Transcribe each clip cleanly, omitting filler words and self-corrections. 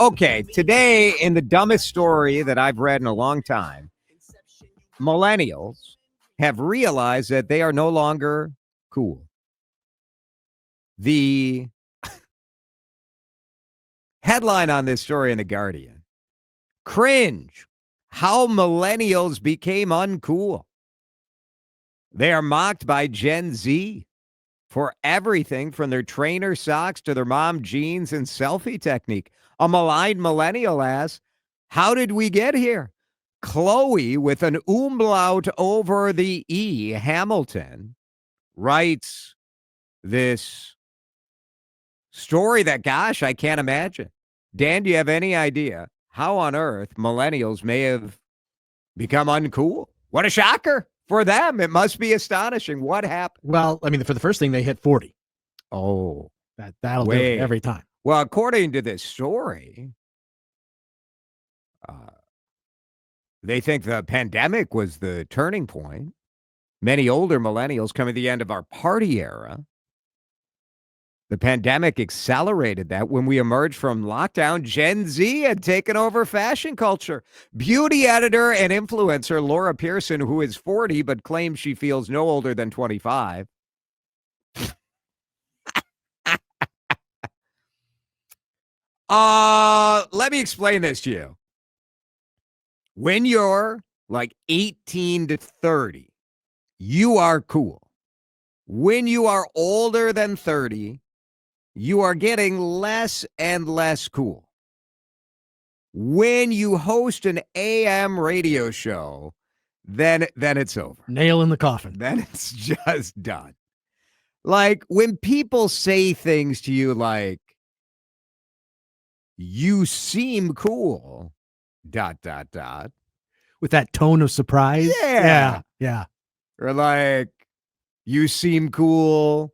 Okay, today in the dumbest story that I've read in a long time, millennials have realized that they are no longer cool. The headline on this story in The Guardian: cringe, how millennials became uncool. They are mocked by Gen Z for everything from their trainer socks to their mom jeans and selfie technique. A maligned millennial asks, how did we get here? Chloe, with an umlaut over the E, Hamilton, writes this story that, gosh, I can't imagine. Dan, do you have any idea how on earth millennials may have become uncool? What a shocker for them. It must be astonishing. What happened? Well, I mean, for the first thing, they hit 40. Oh, that'll do it every time. Well, according to this story, they think the pandemic was the turning point. Many older millennials coming to the end of our party era. The pandemic accelerated that. When we emerged from lockdown, Gen Z had taken over fashion culture. Beauty editor and influencer Laura Pearson, who is 40 but claims she feels no older than 25. Let me explain this to you. When you're like 18 to 30, you are cool. When you are older than 30, you are getting less and less cool. When you host an AM radio show, then it's over. Nail in the coffin. Then it's just done. Like when people say things to you like, you seem cool, ... With that tone of surprise. Yeah. Or like, you seem cool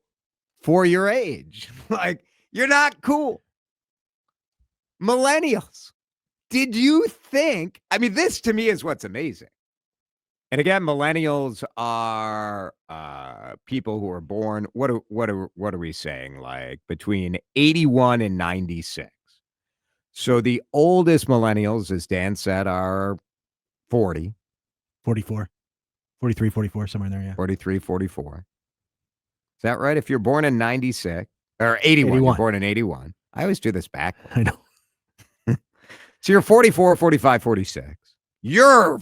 for your age. Like, you're not cool. Millennials, did you think, I mean, this to me is what's amazing. And again, millennials are people who are born, what are we saying? Like between 81 and 96. So the oldest millennials, as Dan said, are 40. 44. 43, 44, somewhere in there, yeah. 43, 44. Is that right? If you're born in 96 or 81, you're born in 81. I always do this backwards. I know. So you're 44, 45, 46. You're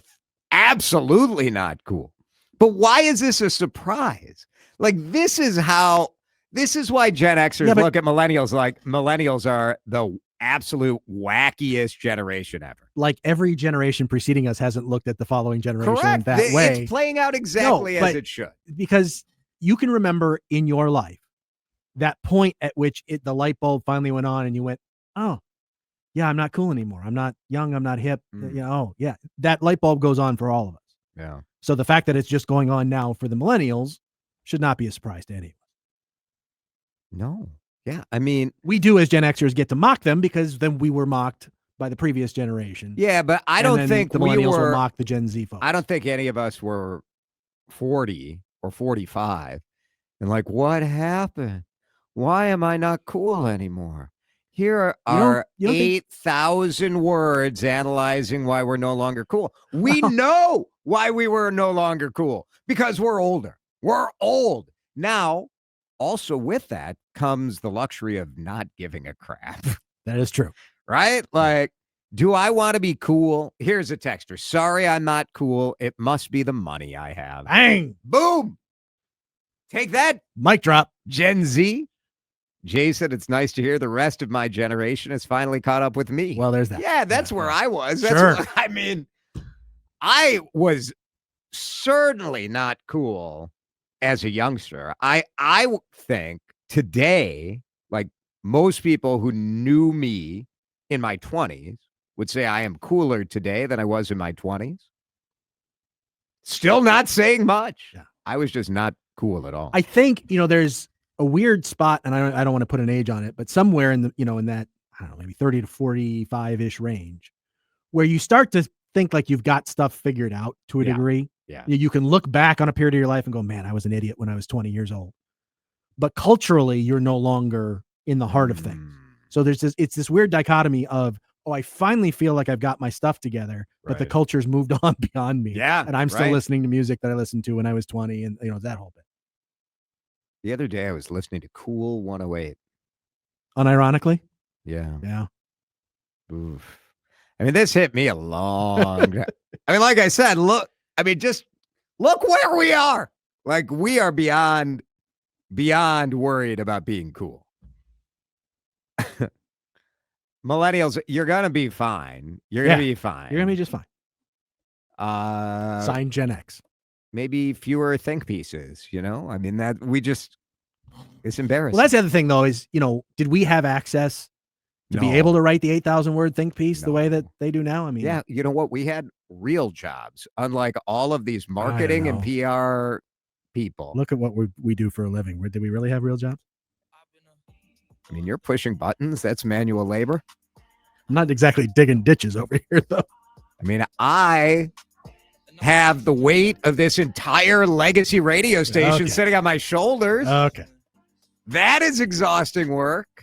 absolutely not cool. But why is this a surprise? Like, this is why Gen Xers look at millennials like millennials are the absolute wackiest generation ever. Like every generation preceding us hasn't looked at the following generation Correct. that way. It's playing out exactly as it should. Because you can remember in your life that point at which the light bulb finally went on and you went, oh, yeah, I'm not cool anymore. I'm not young. I'm not hip. Oh, yeah. That light bulb goes on for all of us. Yeah. So the fact that it's just going on now for the millennials should not be a surprise to any of us. No. Yeah. I mean, we do as Gen Xers get to mock them because then we were mocked by the previous generation. Yeah, but I don't think the millennials will mock the Gen Z folks. I don't think any of us were 40 or 45 and like, what happened? Why am I not cool anymore? Here are 8,000 words analyzing why we're no longer cool. We know why we were no longer cool because we're older. We're old. Now, also with that comes the luxury of not giving a crap. That is true. Right? Like, do I want to be cool? Here's a texter. Sorry, I'm not cool. It must be the money I have. Bang! Boom! Take that. Mic drop. Gen Z. Jay said, it's nice to hear the rest of my generation has finally caught up with me. Well, there's that. Yeah, that's where I was. That's sure. I mean, I was certainly not cool as a youngster. I think today, like most people who knew me in my 20s would say I am cooler today than I was in my 20s. Still not saying much. Yeah. I was just not cool at all. I think, there's a weird spot, and I don't want to put an age on it, but somewhere in the, in that, I don't know, maybe 30 to 45-ish range, where you start to think like you've got stuff figured out to a degree. Yeah. You can look back on a period of your life and go, man, I was an idiot when I was 20 years old. But culturally, you're no longer in the heart of things. So it's this weird dichotomy of, I finally feel like I've got my stuff together, but the Right. culture's moved on beyond me. Yeah, And I'm still right. listening to music that I listened to when I was 20 and, that whole bit. The other day I was listening to Cool 108. Unironically? Yeah. Yeah. Oof. I mean, this hit me a long time. I mean, like I said, just look where we are. Like, we are beyond worried about being cool. Millennials, you're gonna be fine. You're gonna be fine. You're gonna be just fine. Uh, Sign Gen X. maybe fewer think pieces. I mean, it's embarrassing. Well, that's the other thing, though, is did we have access to be able to write the 8,000 word think piece the way that they do now? I mean, yeah, you know what? We had real jobs, unlike all of these marketing and PR people. Look at what we do for a living. Did we really have real jobs? I mean, you're pushing buttons. That's manual labor. I'm not exactly digging ditches over here, though. I mean, I have the weight of this entire legacy radio station sitting on my shoulders. Okay. That is exhausting work.